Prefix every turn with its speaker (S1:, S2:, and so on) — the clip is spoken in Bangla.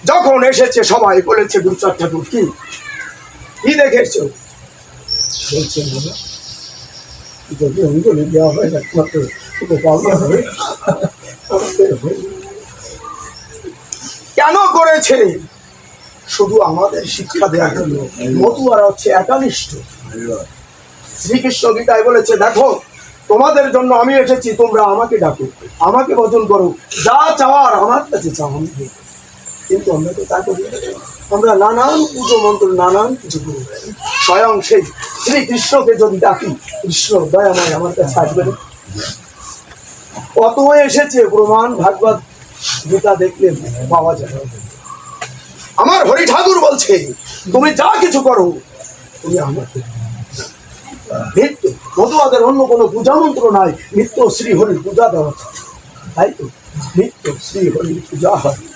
S1: যখন এসেছে সবাই বলেছে গুরুচাঁদ ঠাকুর কি কি দেখেছো? বলছে বাবা যদি অঞ্জলি দেওয়া হয় একমাত্র পাওয়া হবে। কেন করেছে? শুধু আমাদের শিক্ষা দেওয়ার জন্য। মতুয়ারা হচ্ছে একানিষ্ঠ। শ্রীকৃষ্ণ গীতায় বলেছে দেখো তোমাদের জন্য আমি এসেছি, তোমরা আমাকে ডাকো, আমাকে ভজন করো, যা চাওয়ার আমার কাছে চাও আমি দেব। কিন্তু আমরা তো তা করি, আমরা নানান পুজো মন্ত্র নানান কিছু করি। স্বয়ং সেই শ্রীকৃষ্ণকে যদি ডাকি কৃষ্ণ দয়াময় আমার কাছে আসবে না। কত এসেছে প্রমাণ ভাগবত গীতা দেখলে পাওয়া যায়। আমার হরি ঠাকুর বলছে তুমি যা কিছু করো তুমি আমাকে নিত্য। মতুয়াদের অন্য কোনো পূজা মন্ত্র নাই, নিত্য শ্রী হরির পূজা দেওয়া, তাই তো নিত্য শ্রী হরির পূজা হয়।